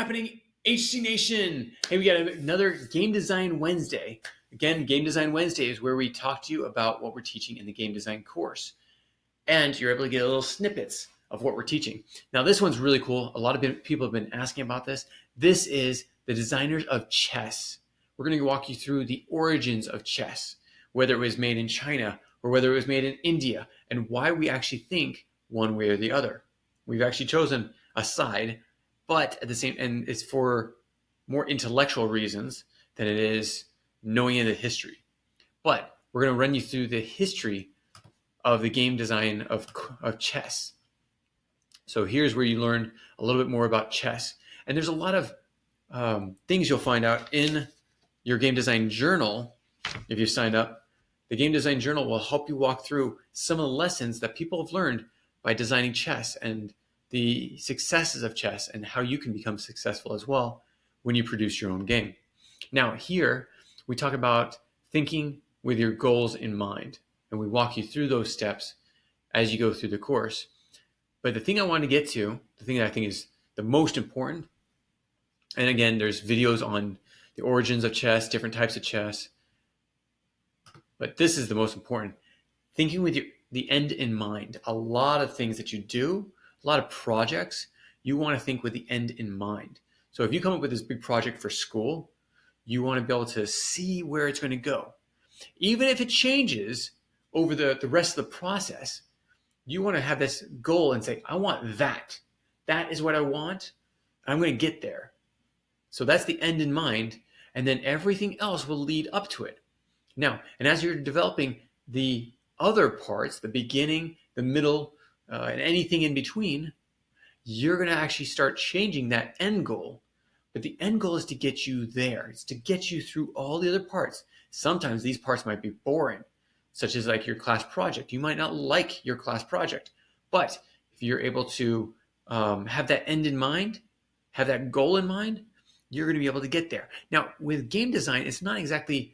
happening, HC Nation? Hey, we got another Game Design Wednesday. Again, Game Design Wednesday is where we talk to you about what we're teaching in the game design course. And you're able to get little snippets of what we're teaching. Now, this one's really cool. A lot of people have been asking about this. This is the designers of chess. We're going to walk you through the origins of chess, whether it was made in China or whether it was made in India, and why we actually think one way or the other. We've actually chosen a side, but at the same, and it's for more intellectual reasons than it is knowing the history. But we're going to run you through the history of the game design of chess. So here's where you learn a little bit more about chess. And there's a lot of things you'll find out in your game design journal. If you signed up, the game design journal will help you walk through some of the lessons that people have learned by designing chess and the successes of chess and how you can become successful as well when you produce your own game. Now here we talk about thinking with your goals in mind, and we walk you through those steps as you go through the course. But the thing I want to get to, the thing that I think is the most important, and again, there's videos on the origins of chess, different types of chess, but this is the most important. Thinking with the end in mind. A lot of things that you do, a lot of projects, you want to think with the end in mind. So if you come up with this big project for school, you want to be able to see where it's going to go. Even if it changes over the rest of the process, you want to have this goal and say, I want that. That is what I want. I'm going to get there. So that's the end in mind. And then everything else will lead up to it. Now, and as you're developing the other parts, the beginning, the middle, and anything in between, you're going to actually start changing that end goal. But the end goal is to get you there. It's to get you through all the other parts. Sometimes these parts might be boring, such as like your class project. You might not like your class project, but if you're able to have that end in mind, have that goal in mind, you're going to be able to get there. Now, with game design, it's not exactly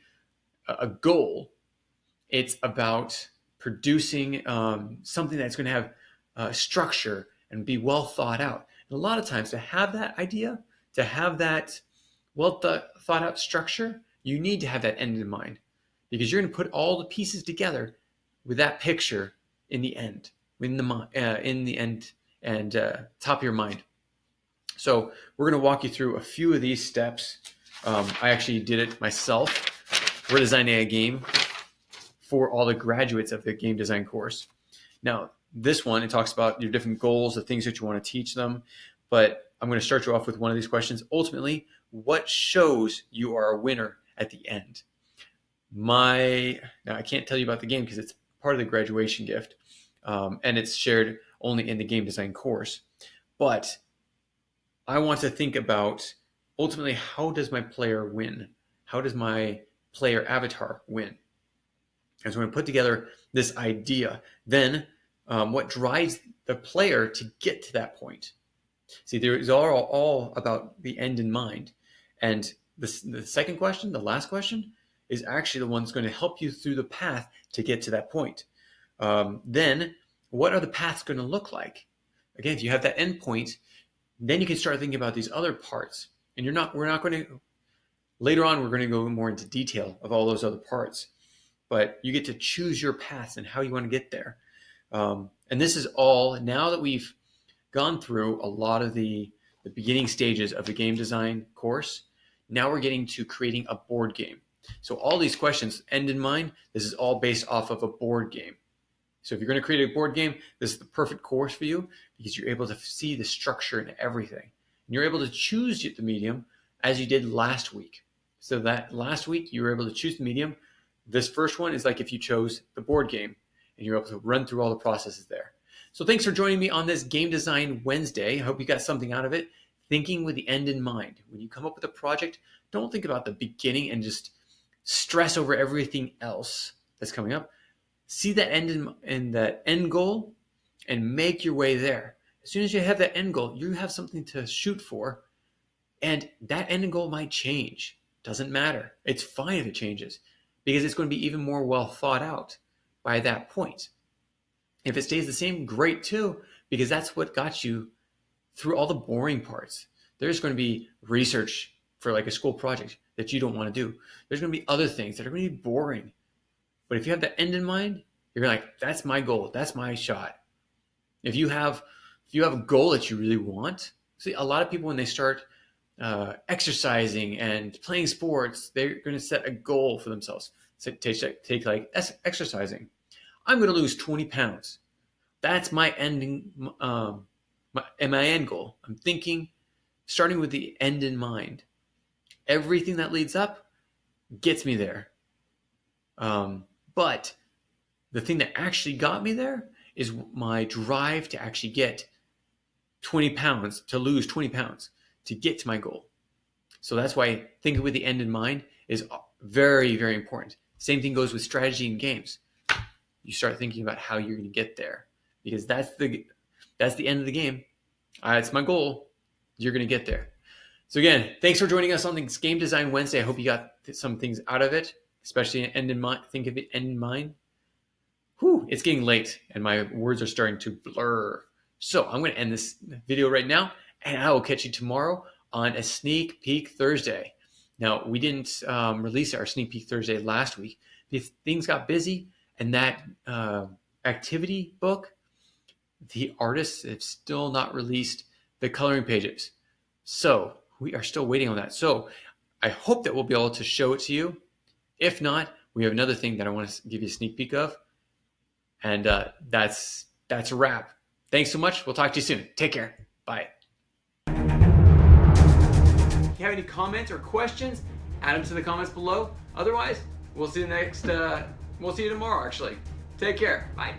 a goal. It's about producing something that's going to have structure and be well thought out. And a lot of times to have that idea, to have that well thought out structure, you need to have that end in mind, because you're going to put all the pieces together with that picture in the end, in the end and top of your mind. So we're going to walk you through a few of these steps. I actually did it myself. We're designing a game for all the graduates of the game design course. Now, this one, it talks about your different goals, the things that you want to teach them. But I'm going to start you off with one of these questions. Ultimately, what shows you are a winner at the end? Now, I can't tell you about the game because it's part of the graduation gift, and it's shared only in the game design course. But I want to think about, ultimately, how does my player win? How does my player avatar win? And so I'm going to put together this idea. Then what drives the player to get to that point? See, there is all about the end in mind. And the second question, the last question, is actually the one that's going to help you through the path to get to that point. Then what are the paths going to look like? Again, if you have that end point, then you can start thinking about these other parts. And we're not going to, later on, we're going to go more into detail of all those other parts. But you get to choose your paths and how you want to get there. And this is all, now that we've gone through a lot of the beginning stages of the game design course, now we're getting to creating a board game. So all these questions end in mind. This is all based off of a board game. So if you're going to create a board game, this is the perfect course for you, because you're able to see the structure and everything. And you're able to choose the medium as you did last week. So that last week you were able to choose the medium. This first one is like if you chose the board game and you're able to run through all the processes there. So thanks for joining me on this Game Design Wednesday. I hope you got something out of it. Thinking with the end in mind. When you come up with a project, don't think about the beginning and just stress over everything else that's coming up. See that end in that end goal and make your way there. As soon as you have that end goal, you have something to shoot for, and that end goal might change. Doesn't matter. It's fine if it changes, because it's going to be even more well thought out by that point. If it stays the same, great too, because that's what got you through all the boring parts. There's going to be research for like a school project that you don't want to do. There's going to be other things that are going to be boring. But if you have the end in mind, you're like, that's my goal. That's my shot. If you have a goal that you really want, see, a lot of people when they start exercising and playing sports, they're going to set a goal for themselves. So take like exercising. I'm going to lose 20 pounds. That's my my end goal. I'm thinking, starting with the end in mind. Everything that leads up gets me there. But the thing that actually got me there is my drive to actually get 20 pounds, to lose 20 pounds, to get to my goal. So that's why thinking with the end in mind is very, very important. Same thing goes with strategy in games. You start thinking about how you're going to get there, because that's the end of the game. It's my goal. You're going to get there. So again, thanks for joining us on this Game Design Wednesday. I hope you got some things out of it, especially end in mind. Think of the end in mind. Whew, it's getting late and my words are starting to blur. So I'm going to end this video right now, and I will catch you tomorrow on a Sneak Peek Thursday. Now, we didn't release our Sneak Peek Thursday last week because things got busy, and that activity book, the artists have still not released the coloring pages. So we are still waiting on that. So I hope that we'll be able to show it to you. If not, we have another thing that I want to give you a sneak peek of. And that's a wrap. Thanks so much. We'll talk to you soon. Take care. Bye. If you have any comments or questions, add them to the comments below. Otherwise, we'll see you tomorrow, actually. Take care. Bye.